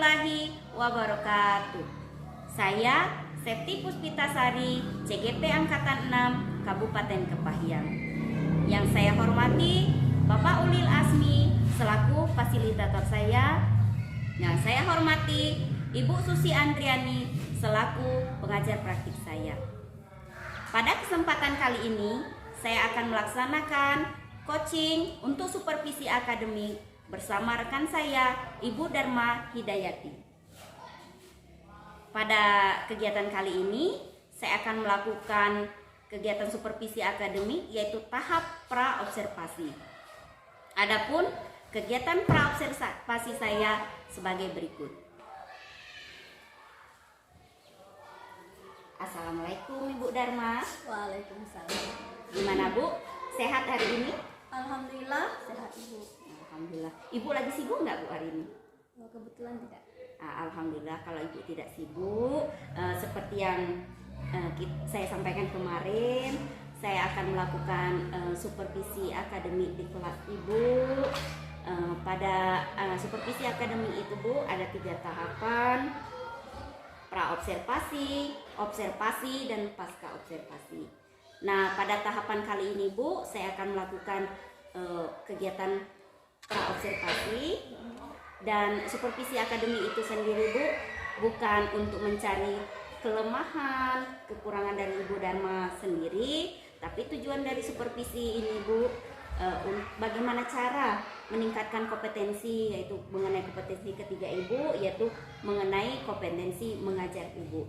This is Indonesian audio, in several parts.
warahmatullahi wabarakatuh. Saya Septi Puspitasari, CGP Angkatan 6, Kabupaten Kepahyang. Yang saya hormati Bapak Ulil Asmi selaku fasilitator saya. Yang saya hormati Ibu Susi Andriani selaku pengajar praktik saya. Pada kesempatan kali ini, saya akan melaksanakan coaching untuk supervisi akademik bersama rekan saya, Ibu Dharma Hidayati. Pada kegiatan kali ini, saya akan melakukan kegiatan supervisi akademik yaitu tahap pra-observasi. Adapun kegiatan pra-observasi saya sebagai berikut. Assalamualaikum Ibu Dharma. Waalaikumsalam. Gimana Bu? Sehat hari ini? Alhamdulillah sehat Ibu. Alhamdulillah. Ibu lagi sibuk nggak Bu hari ini? Kebetulan tidak. Alhamdulillah kalau Ibu tidak sibuk, seperti yang saya sampaikan kemarin, saya akan melakukan supervisi akademik di kelas Ibu. Pada supervisi akademik itu Bu ada 3 tahapan: pra-observasi, observasi, dan pasca observasi. Nah, pada tahapan kali ini Bu, saya akan melakukan kegiatan pra-observasi. Dan supervisi akademik itu sendiri Bu bukan untuk mencari kelemahan, kekurangan dari Ibu Dharma sendiri, tapi tujuan dari supervisi ini Bu bagaimana cara meningkatkan kompetensi, yaitu mengenai kompetensi ketiga Ibu, yaitu mengenai kompetensi mengajar Ibu.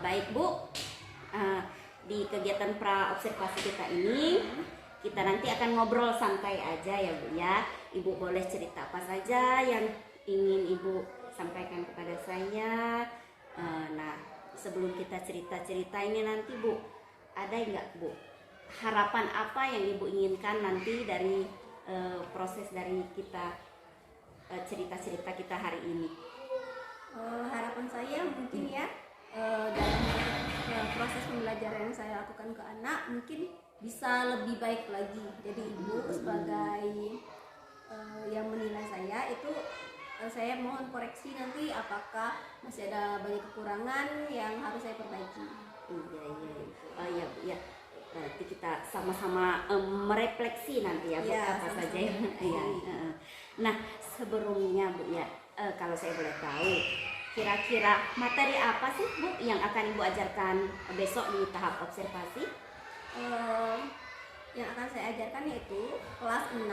Baik Bu, di kegiatan pra-observasi kita ini kita nanti akan ngobrol santai aja ya Bu ya. Ibu boleh cerita apa saja yang ingin Ibu sampaikan kepada saya. Nah, sebelum kita cerita-cerita ini nanti Bu, ada nggak Bu harapan apa yang Ibu inginkan nanti dari proses dari kita cerita-cerita kita hari ini? Harapan saya mungkin ya dalam proses pembelajaran yang saya lakukan ke anak mungkin bisa lebih baik lagi. Jadi Ibu sebagai yang menilai saya itu, saya mohon koreksi nanti apakah masih ada banyak kekurangan yang harus saya perbaiki. Iya Bu ya. Nanti kita sama-sama merefleksi nanti ya Bu apa saja yang Nah, sebelumnya Bu ya, kalau saya boleh tahu, kira-kira materi apa sih Bu yang akan Ibu ajarkan besok di tahap observasi? Yang akan saya ajarkan yaitu kelas 6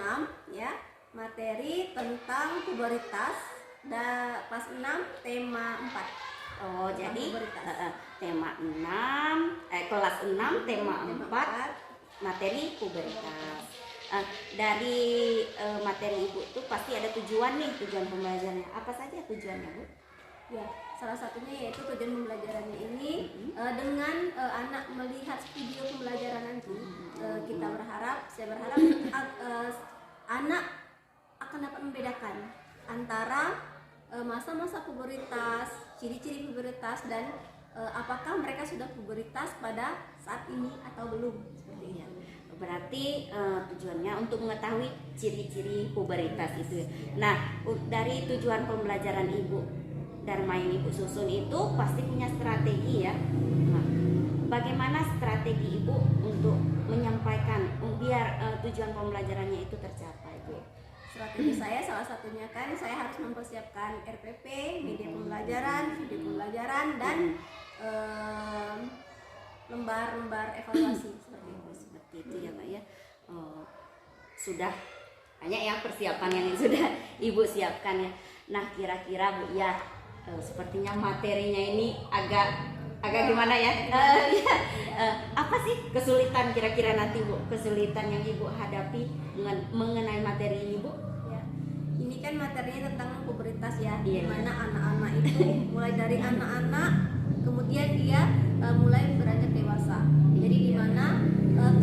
ya, materi tentang puberitas, dan kelas 6 tema 4. Oh, jadi tema 6 kelas 6 tema 4 materi puberitas. Dari materi Ibu tuh pasti ada tujuan nih, tujuan pembelajarannya. Apa saja tujuannya Bu? Ya, salah satunya yaitu tujuan pembelajarannya ini dengan anak melihat video pembelajaran nanti, saya berharap anak akan dapat membedakan antara masa-masa puberitas, ciri-ciri puberitas, dan apakah mereka sudah puberitas pada saat ini atau belum, seperti ini. Berarti tujuannya untuk mengetahui ciri-ciri puberitas itu. Nah, dari tujuan pembelajaran Ibu Dharma yang Ibu susun itu pasti punya strategi ya. Nah, bagaimana strategi Ibu untuk menyampaikan biar tujuan pembelajarannya itu tercapai Bu? Strategi saya salah satunya kan saya harus mempersiapkan RPP, media pembelajaran, video pembelajaran, dan lembar-lembar evaluasi seperti itu ya Pak ya. Sudah banyak ya persiapan yang sudah Ibu siapkan ya. Nah, kira-kira Bu ya, sepertinya materinya ini agak gimana ya? Apa sih kesulitan kira-kira nanti Bu? Kesulitan yang Ibu hadapi mengenai materi ini Bu? Ya, ini kan materinya tentang puberitas ya, Iya, di mana anak-anak itu mulai dari anak-anak kemudian dia mulai beranjak dewasa. Jadi di mana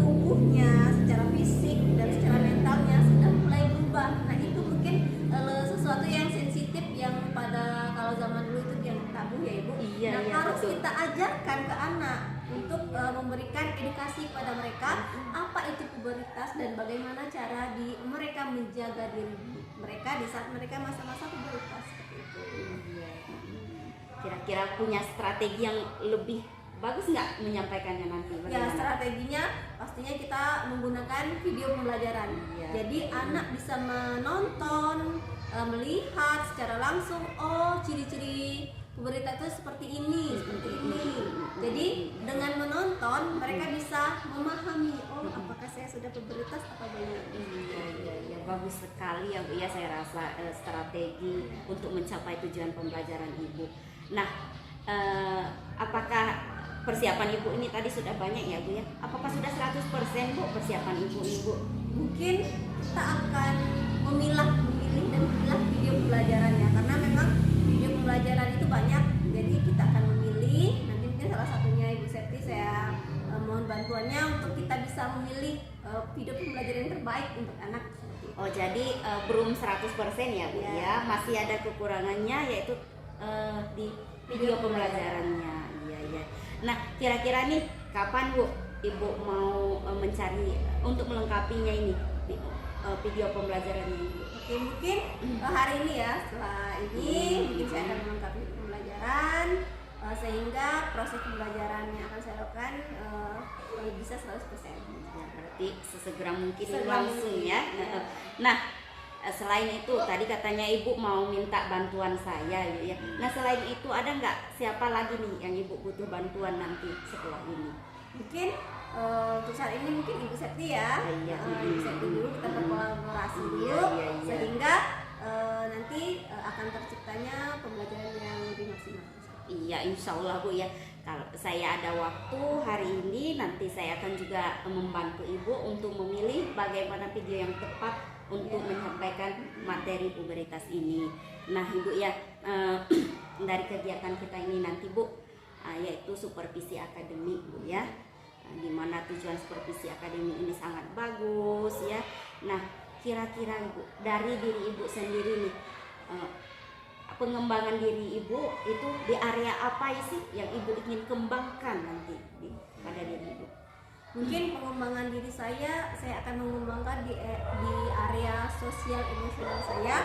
tubuhnya secara fisik dan secara mentalnya sudah mulai berubah. Nah, itu mungkin sesuatu yang sensitif yang pada kalau zaman dulu itu yang tabu ya Ibu. Iya, Harus betul. kita ajarkan ke anak untuk memberikan edukasi kepada mereka apa itu puberitas dan bagaimana cara mereka menjaga diri mereka di saat mereka masa-masa puberitas. Iya. Kira-kira punya strategi yang lebih bagus nggak menyampaikannya nanti? Ya, Bagaimana? strateginya pastinya kita menggunakan video pembelajaran. Iya. Jadi anak bisa menonton, melihat secara langsung, oh ciri-ciri pubertas itu seperti ini, seperti ini. Jadi dengan menonton mereka bisa memahami, oh apakah saya sudah pubertas atau belum. Iya, bagus sekali ya Bu ya, saya rasa strategi untuk mencapai tujuan pembelajaran Ibu. Nah, apakah persiapan Ibu ini tadi sudah banyak ya Bu ya? Apakah sudah 100% Bu persiapan Ibu? Mungkin kita akan memilih dan memilah video pembelajarannya, karena memang video pembelajaran itu banyak. Jadi kita akan memilih, nanti mungkin salah satunya Ibu Septi saya mohon bantuannya untuk kita bisa memilih video pembelajaran yang terbaik untuk anak. Oh, jadi belum 100% ya Bu Ya. ya, masih ada kekurangannya yaitu di video pembelajarannya. Iya. Nah, kira-kira nih kapan Bu Ibu mau mencari untuk melengkapinya ini video pembelajarannya Ibu? Oke, mungkin hari ini ya, setelah ini mungkin saya akan melengkapi pembelajaran sehingga proses pembelajaran yang akan saya lakukan kalau bisa 100%. Ya, berarti sesegera mungkin Segera langsung mungkin, ya. ya. Nah, selain itu tadi katanya Ibu mau minta bantuan saya ya. Nah, selain itu ada nggak siapa lagi nih yang Ibu butuh bantuan nanti setelah ini? Mungkin untuk saat ini mungkin Ibu Septi ya. Iya. Ibu Septi dulu kita berkolaborasi dulu Iya. sehingga nanti akan terciptanya pembelajaran yang lebih maksimal. Iya, insya Allah Bu ya. Kalau saya ada waktu hari ini, nanti saya akan juga membantu Ibu untuk memilih bagaimana video yang tepat untuk menyampaikan materi pubertas ini. Nah Ibu ya, dari kegiatan kita ini nanti Bu, yaitu supervisi akademik Bu ya, di mana tujuan supervisi akademik ini sangat bagus ya. Nah kira-kira Ibu, dari diri Ibu sendiri nih, pengembangan diri Ibu itu di area apa sih yang Ibu ingin kembangkan nanti pada diri Ibu? Mungkin pengembangan diri saya akan mengembangkan di area sosial emosional saya.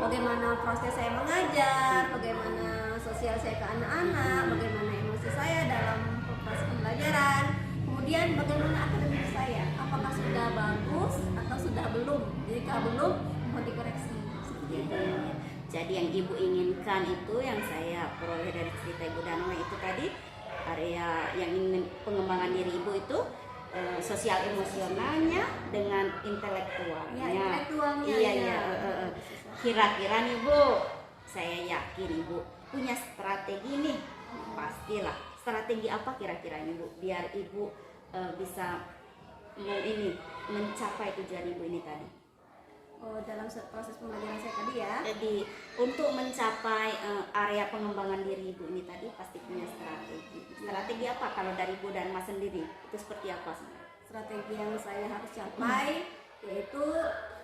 Bagaimana proses saya mengajar, bagaimana sosial saya ke anak-anak, bagaimana emosi saya dalam proses pembelajaran. Kemudian bagaimana akademik saya, apakah sudah bagus atau sudah belum? Jika belum, mohon dikoreksi. Seperti itu. Jadi yang Ibu inginkan itu yang saya peroleh dari cerita Ibu Danang itu tadi, area yang ingin pengembangan diri Ibu itu sosial emosionalnya dengan intelektualnya. Ya, intelektualnya. Iya. Ya. Kira-kira nih Bu, saya yakin Ibu punya strategi nih, pastilah. Strategi apa kira-kira nih Bu, biar Ibu bisa mencapai tujuan Ibu ini tadi? Dalam proses pembelajaran saya tadi ya. Jadi untuk mencapai area pengembangan diri Ibu ini tadi pasti punya strategi. Strategi apa kalau dari Bu dan Mas sendiri? Itu seperti apa sih? Strategi yang saya harus capai yaitu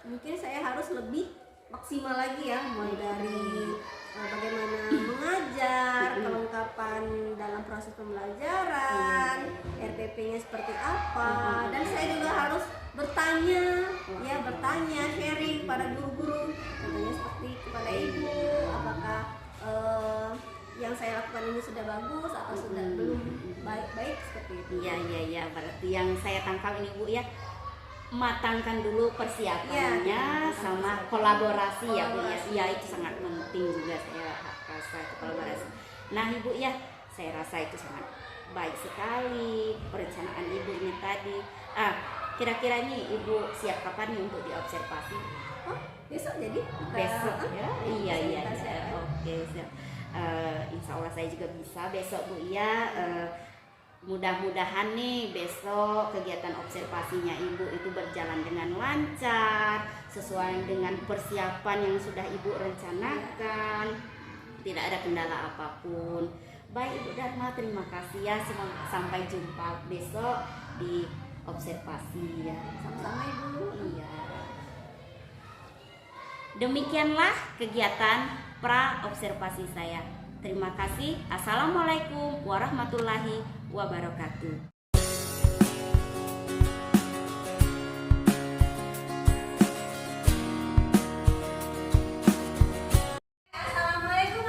mungkin saya harus lebih maksimal lagi ya, mulai dari bagaimana mengajar, kelengkapan dalam proses pembelajaran, RPP-nya seperti apa, dan saya juga harus bertanya, sharing pada guru-guru, contohnya seperti kepada ibu, apakah yang saya lakukan ini sudah bagus atau sudah belum baik seperti itu. Iya, berarti yang saya tangkap ini Bu ya, matangkan dulu persiapannya Ya, sama kolaborasi ya Bu ya. Iya, itu sangat penting juga saya rasa itu kolaborasi. Nah Ibu ya, saya rasa itu sangat baik sekali perencanaan Ibu ini tadi. Kira-kira nih Ibu siap kapan nih untuk diobservasi? Besok jadi? Besok ya? Iya. Kita Oke, siap. Insya Allah saya juga bisa besok Bu ya. Mudah-mudahan nih besok kegiatan observasinya Ibu itu berjalan dengan lancar, sesuai dengan persiapan yang sudah Ibu rencanakan, tidak ada kendala apapun. Baik Ibu Dharma, terima kasih ya. Sampai jumpa besok di observasi ya. sama-sama Ibu. Iya. Demikianlah kegiatan pra observasi saya. Terima kasih. Assalamualaikum warahmatullahi wabarakatuh. Assalamualaikum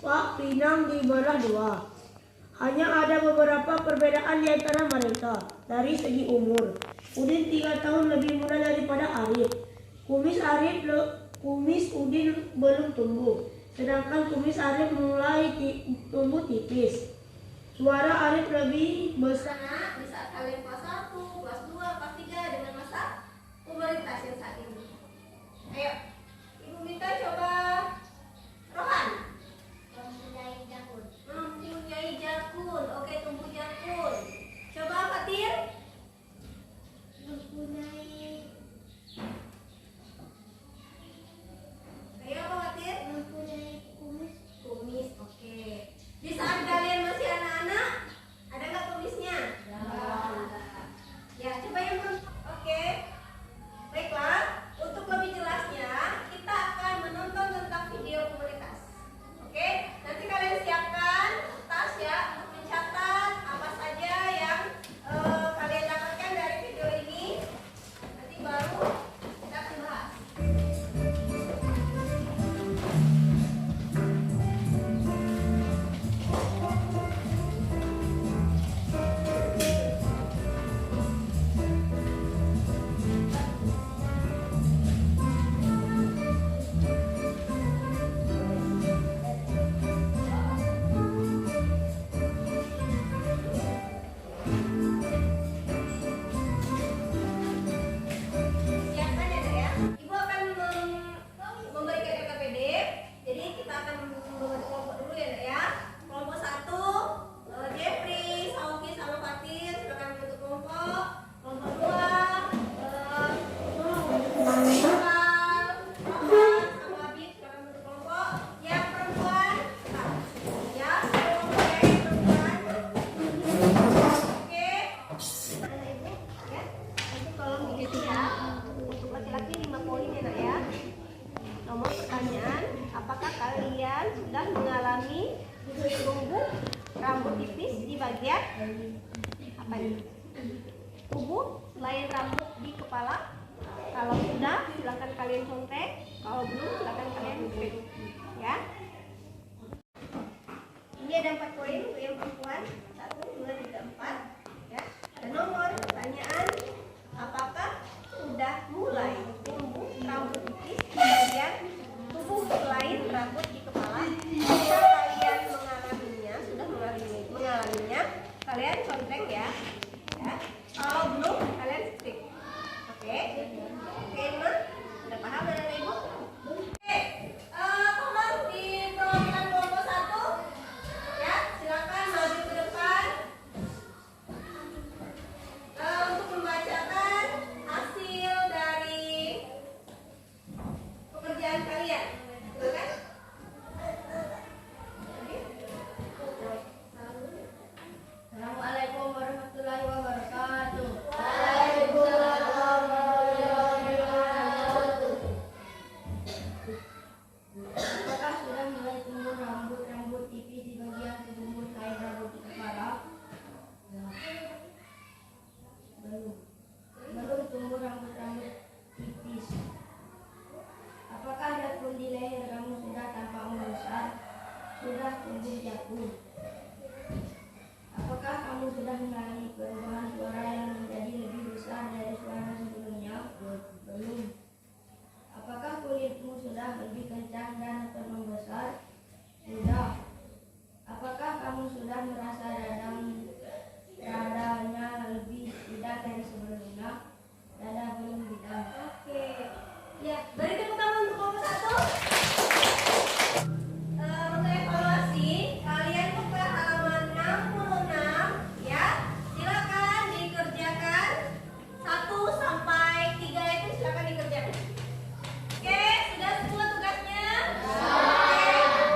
Pak Pinang dibelah dua. Hanya ada beberapa perbedaan di antara mereka dari segi umur. Udin 3 tahun lebih muda daripada Arif. Kumis Udin belum tumbuh, sedangkan kumis Arif mulai tumbuh tipis. Suara Arif lebih besar. Di saat kalian kelas 1, kelas 2, kelas 3 dengan masa pubertas yang saat ini. Ayo, Ibu minta coba Rohan. Mempunyai jakun. Mempunyai jakun. Oke, tumbuh jakun. Coba Fatir. Mempunyai. Ayo apa Fatir? Mempunyai kumis. Kumis, oke. Di saat kalian masih anak-anak, ada nggak kumisnya? Ya, coba yang oke. Baiklah, untuk lebih jelasnya kita akan menonton tentang video komunitas. Oke, nanti kalian siapkan tas ya untuk mencatat apa saja yang kalian dapatkan dari video ini. Nanti baru kita akan bahas. Siapkan ya, Dek, ya. Ibu akan memberikan LKPD. Jadi kita akan membentuk kelompok dulu ya, Dek, ya. Kelompok 1, Jeffrey, Sauki sama Fatir silakan membentuk kelompok. Kelompok 2, Rizal, Rohan sama Abid silakan membentuk kelompok. Yang perempuan, ya, kelompok yang perempuan. Oke. Mana Ibu? Ya. Nanti tolong dihitung ya. Untuk laki-laki 5 poin ya, Nak, ya. Nomor pertanyaan, apakah kalian sudah mengalami tumbuh rambut tipis di bagian apa ini? Tubuh selain rambut di kepala? Kalau sudah, silakan kalian contek. Kalau belum, silakan kalian klik. Ya. Ini ada 4 poin untuk yang perempuan. 1, 2, 3, 4. Ya. Dan nomor pertanyaan, apakah sudah mulai tumbuh rambut tipis di bagian tubuh selain rambut di kepala? Jika kalian mengalaminya, kalian contek ya. Ya. Kalau belum, kalian skip. Oke? Oke, Ima? Sudah paham Anak Ibu? Oke. Tolong di perwakilan kelompok 1 ya, silakan maju ke depan untuk membacakan hasil dari pekerjaan kalian. Silakan. Assalamualaikum warahmatullahi wabarakatuh. Waalaikumsalam warahmatullahi wabarakatuh. Apakah sudah mulai tumbuh rambut tipis di bagian tubuh selain rambut di kepala? Belum tumbuh rambut tipis. Apakah jakun di leher kamu sudah tampak membesar? Sudah tumbuh jakun. Apakah kamu sudah mengalami perubahan suara yang menjadi lebih besar dari suara sebelumnya? Belum. Apakah kulitmu sudah lebih kencang dan atau membesar? Sudah. Apakah kamu sudah merasa dadanya lebih tidak dari sebelumnya? Dada belum bidang. Oke. Ya, beri tepuk tangan untuk kelompok 1. Untuk evaluasi, kalian buka halaman 66 ya. Silakan dikerjakan 1 sampai 3 itu silakan dikerjakan. Oke, sudah semua tugasnya? Oke.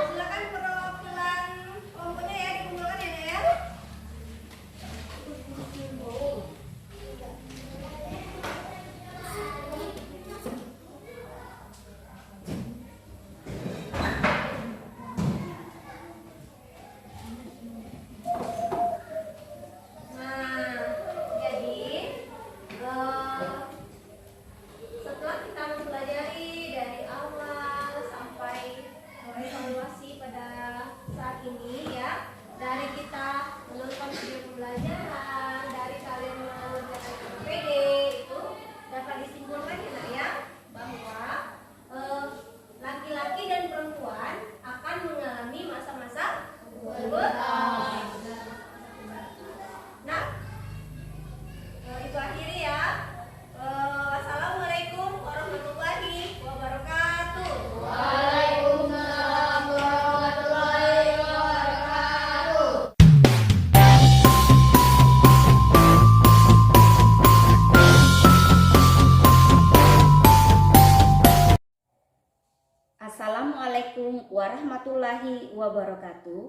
warahmatullahi wabarakatuh.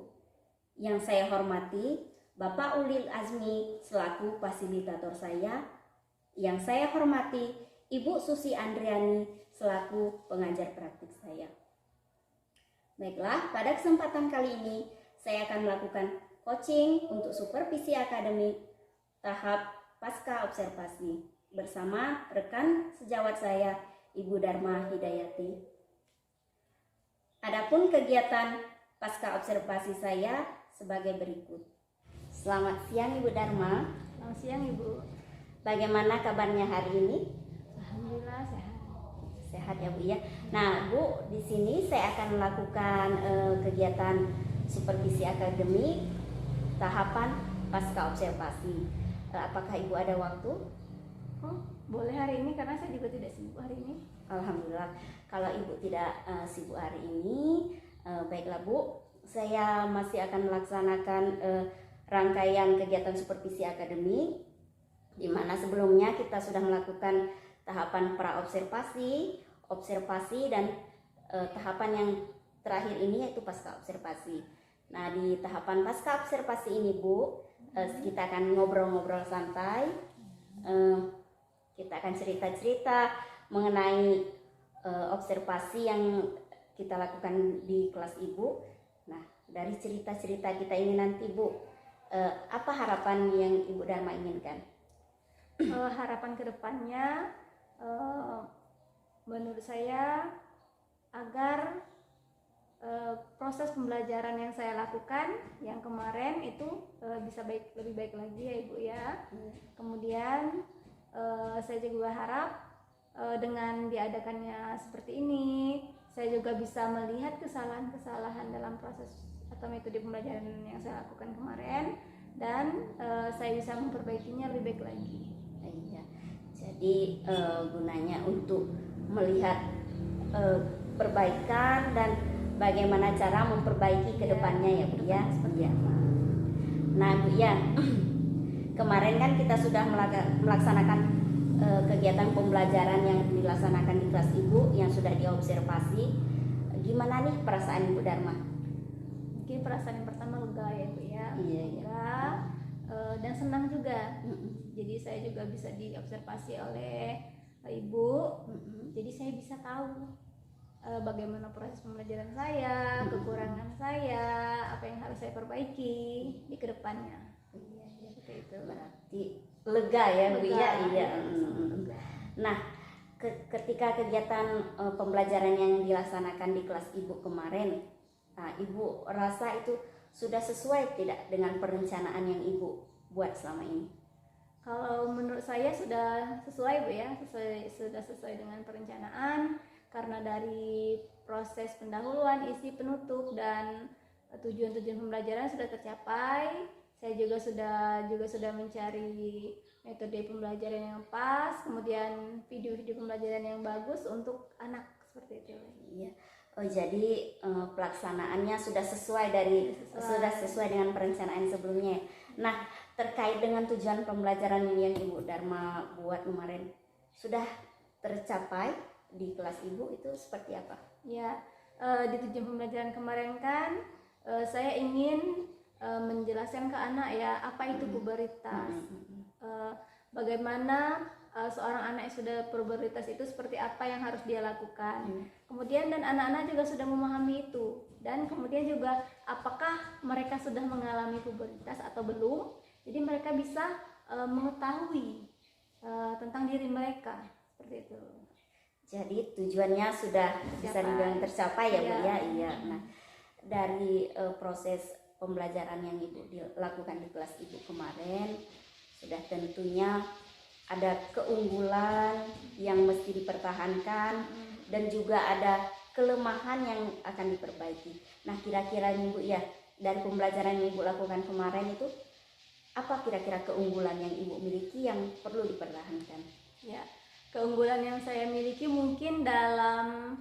Yang saya hormati Bapak Ulil Azmi selaku fasilitator saya. Yang saya hormati Ibu Susi Andriani selaku pengajar praktik saya. Baiklah, pada kesempatan kali ini saya akan melakukan coaching untuk supervisi akademik tahap pasca observasi bersama rekan sejawat saya, Ibu Dharma Hidayati. Adapun kegiatan pasca observasi saya sebagai berikut. Selamat siang Ibu Dharma. Selamat siang Ibu. Bagaimana kabarnya hari ini? Alhamdulillah sehat. Sehat ya Bu ya. Nah Bu, di sini saya akan melakukan kegiatan supervisi akademik tahapan pasca observasi. Apakah Ibu ada waktu? Oh, boleh hari ini karena saya juga tidak sibuk hari ini. Alhamdulillah. Kalau Ibu tidak sibuk hari ini, baiklah Bu, saya masih akan melaksanakan rangkaian kegiatan supervisi akademik, di mana sebelumnya kita sudah melakukan tahapan pra-observasi, observasi, dan tahapan yang terakhir ini yaitu pasca observasi. Nah, di tahapan pasca observasi ini Bu, kita akan ngobrol-ngobrol santai, kita akan cerita-cerita mengenai observasi yang kita lakukan di kelas Ibu. Nah, dari cerita-cerita kita ini nanti Bu, apa harapan yang Ibu Dharma inginkan? Harapan kedepannya menurut saya agar proses pembelajaran yang saya lakukan yang kemarin itu bisa lebih baik lagi ya Ibu ya. Kemudian saya juga berharap dengan diadakannya seperti ini, saya juga bisa melihat kesalahan-kesalahan dalam proses atau metode pembelajaran yang saya lakukan kemarin, dan saya bisa memperbaikinya lebih baik lagi. Iya. Jadi gunanya untuk melihat perbaikan dan bagaimana cara memperbaiki ke depannya ya Bu ya. Iya. Nah Bu ya, kemarin kan kita sudah melaksanakan kegiatan pembelajaran yang dilaksanakan di kelas Ibu yang sudah diobservasi. Gimana nih perasaan Ibu Dharma? Mungkin perasaan yang pertama lega ya Bu ya. Iya, Lega dan senang juga. Jadi saya juga bisa diobservasi oleh Ibu. Jadi saya bisa tahu bagaimana proses pembelajaran saya, kekurangan saya, apa yang harus saya perbaiki di kedepannya. Iya, seperti itu. Berarti lega ya Bu ya. Iya. Nah, ketika kegiatan pembelajaran yang dilaksanakan di kelas Ibu kemarin, nah, Ibu rasa itu sudah sesuai tidak dengan perencanaan yang Ibu buat selama ini? Kalau menurut saya sudah sesuai Bu ya, sudah sesuai dengan perencanaan, karena dari proses pendahuluan, isi, penutup, dan tujuan-tujuan pembelajaran sudah tercapai. Saya juga sudah mencari metode pembelajaran yang pas, kemudian video-video pembelajaran yang bagus untuk anak, seperti itu. Iya. Oh, jadi pelaksanaannya sudah sesuai dengan perencanaan sebelumnya. Nah, terkait dengan tujuan pembelajaran yang Ibu Dharma buat kemarin, sudah tercapai di kelas Ibu itu seperti apa? Ya, di tujuan pembelajaran kemarin kan saya ingin menjelaskan ke anak ya apa itu pubertas, bagaimana seorang anak yang sudah pubertas itu seperti apa yang harus dia lakukan. Kemudian dan anak-anak juga sudah memahami itu, dan kemudian juga apakah mereka sudah mengalami pubertas atau belum. Jadi mereka bisa mengetahui tentang diri mereka, seperti itu. Jadi tujuannya sudah bisa dibilang tercapai ya Bu ya. Iya. Nah, dari proses pembelajaran yang Ibu dilakukan di kelas Ibu kemarin, sudah tentunya ada keunggulan yang mesti dipertahankan dan juga ada kelemahan yang akan diperbaiki. Nah, kira-kira Ibu ya, dari pembelajaran yang Ibu lakukan kemarin itu apa kira-kira keunggulan yang Ibu miliki yang perlu dipertahankan? Ya, keunggulan yang saya miliki mungkin dalam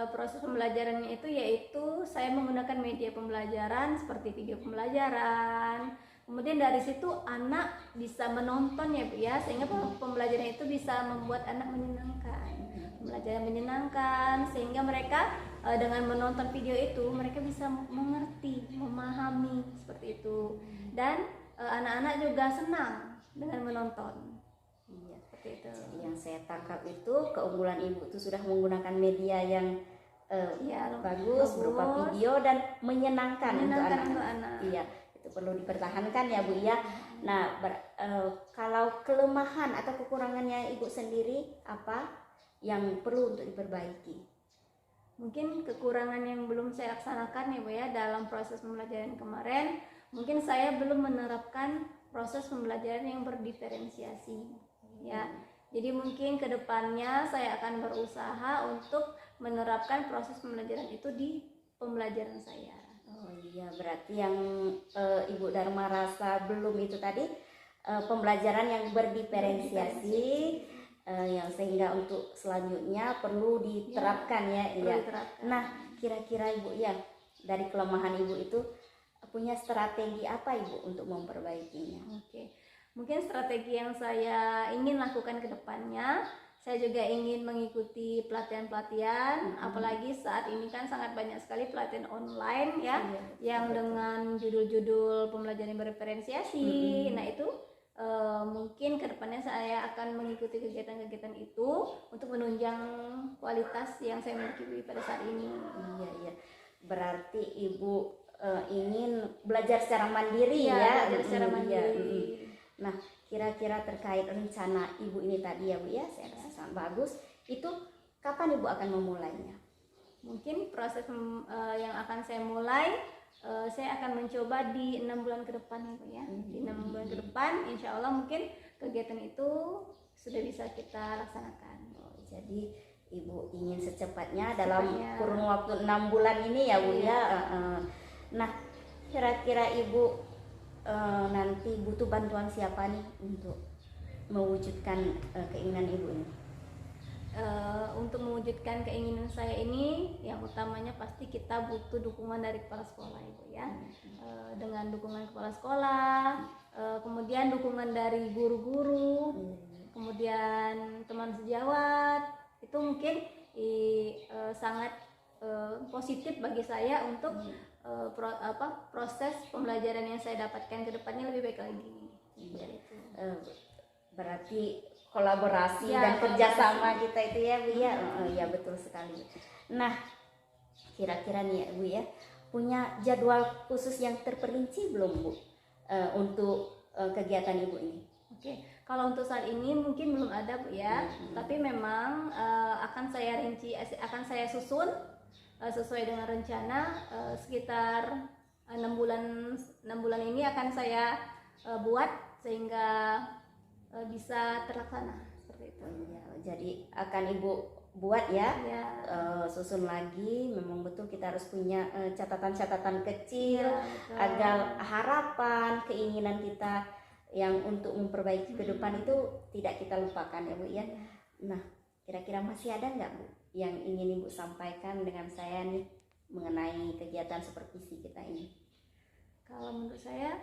proses pembelajarannya itu yaitu saya menggunakan media pembelajaran seperti video pembelajaran. Kemudian dari situ anak bisa menonton ya Bu ya, sehingga pembelajaran itu bisa membuat anak menyenangkan. pembelajaran menyenangkan, sehingga mereka dengan menonton video itu mereka bisa mengerti, memahami seperti itu, dan anak-anak juga senang dengan menonton. Iya. Seperti itu. Yang saya tangkap itu keunggulan ibu itu sudah menggunakan media yang Ya, bagus berupa video dan menyenangkan untuk menyenangkan anak-anak. untuk anak. Iya, itu perlu dipertahankan ya Bu ya. Nah, kalau kelemahan atau kekurangannya ibu sendiri apa yang perlu untuk diperbaiki? Mungkin kekurangan yang belum saya laksanakan ya Bu ya dalam proses pembelajaran kemarin, mungkin saya belum menerapkan proses pembelajaran yang berdiferensiasi ya. Jadi mungkin kedepannya saya akan berusaha untuk menerapkan proses pembelajaran itu di pembelajaran saya. Oh iya, berarti yang Ibu Dharma rasa belum itu tadi pembelajaran yang berdiferensiasi, yang sehingga untuk selanjutnya perlu diterapkan ya. Perlu Iya. diterapkan. Nah, kira-kira Ibu ya dari kelemahan Ibu itu punya strategi apa Ibu untuk memperbaikinya? Oke. Mungkin strategi yang saya ingin lakukan ke depannya, saya juga ingin mengikuti pelatihan-pelatihan, apalagi saat ini kan sangat banyak sekali pelatihan online ya, Iya, yang dengan judul-judul pembelajaran berdiferensiasi. Nah itu mungkin ke depannya saya akan mengikuti kegiatan-kegiatan itu untuk menunjang kualitas yang saya miliki pada saat ini. Iya, iya. Berarti Ibu ingin belajar secara mandiri Iya, ya. belajar secara Iya, mandiri. Nah, kira-kira terkait rencana Ibu ini tadi ya Bu ya, saya rasa sangat bagus. Itu kapan Ibu akan memulainya? Mungkin proses yang akan saya mulai, saya akan mencoba di 6 bulan ke depan ya Bu ya. Di 6 bulan ke depan, insya Allah mungkin kegiatan itu sudah bisa kita laksanakan. Oh, jadi Ibu ingin secepatnya dalam Secepatnya. kurun waktu 6 bulan ini ya Bu Iya. ya. Nah, kira-kira Ibu nanti butuh bantuan siapa nih untuk mewujudkan keinginan Ibu ini? Untuk mewujudkan keinginan saya ini, yang utamanya pasti kita butuh dukungan dari kepala sekolah Ibu ya. Dengan dukungan kepala sekolah, kemudian dukungan dari guru-guru, kemudian teman sejawat, itu mungkin sangat positif bagi saya untuk proses pembelajaran yang saya dapatkan ke depannya lebih baik lagi. Seperti itu. Berarti kolaborasi Ya, dan kolaborasi. kerjasama kita itu ya Bu ya. Ya betul sekali. Nah, kira-kira nih ya Bu ya, punya jadwal khusus yang terperinci belum Bu untuk kegiatan Ibu ini? Oke, kalau untuk saat ini mungkin belum ada Bu ya, tapi memang akan saya rinci, akan saya susun sesuai dengan rencana. Sekitar 6 bulan ini akan saya buat sehingga bisa terlaksana seperti itu. Ya, jadi akan Ibu buat ya, Ya, susun lagi. Memang betul kita harus punya catatan-catatan kecil ya, betul. agar harapan, keinginan kita yang untuk memperbaiki ke depan itu tidak kita lupakan ya Bu ya. Nah, kira-kira masih ada nggak Bu yang ingin Ibu sampaikan dengan saya nih mengenai kegiatan supervisi kita ini? Kalau menurut saya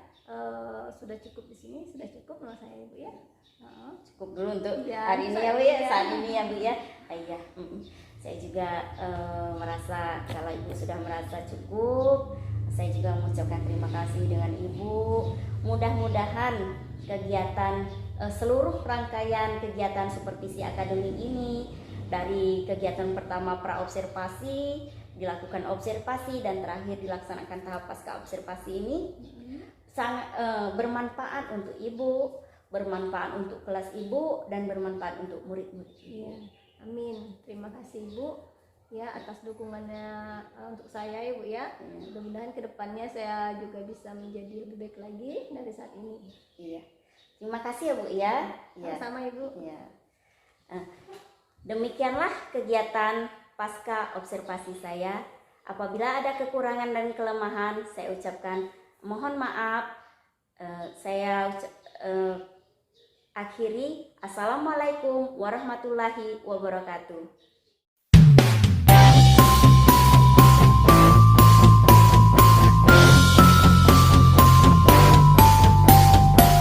sudah cukup di sini, sudah cukup menurut saya Ibu ya. Cukup dulu untuk Ya, hari ini ya Bu ya, saat ini ya Bu ya. Iya, saya juga merasa kalau Ibu sudah merasa cukup, saya juga mengucapkan terima kasih dengan Ibu. Mudah-mudahan kegiatan seluruh rangkaian kegiatan supervisi akademik ini, dari kegiatan pertama praobservasi, dilakukan observasi, dan terakhir dilaksanakan tahap pasca observasi ini sangat bermanfaat untuk Ibu, bermanfaat untuk kelas Ibu, dan bermanfaat untuk murid-murid. Iya, amin. Terima kasih Ibu ya atas dukungannya untuk saya Ibu ya. Mudah-mudahan kedepannya saya juga bisa menjadi lebih baik lagi dari saat ini. Iya. Terima kasih ya Bu ya. Iya. Sama-sama Ibu. Ya. Demikianlah kegiatan pasca observasi saya. Apabila ada kekurangan dan kelemahan, saya ucapkan mohon maaf. Saya akhiri. Assalamualaikum warahmatullahi wabarakatuh.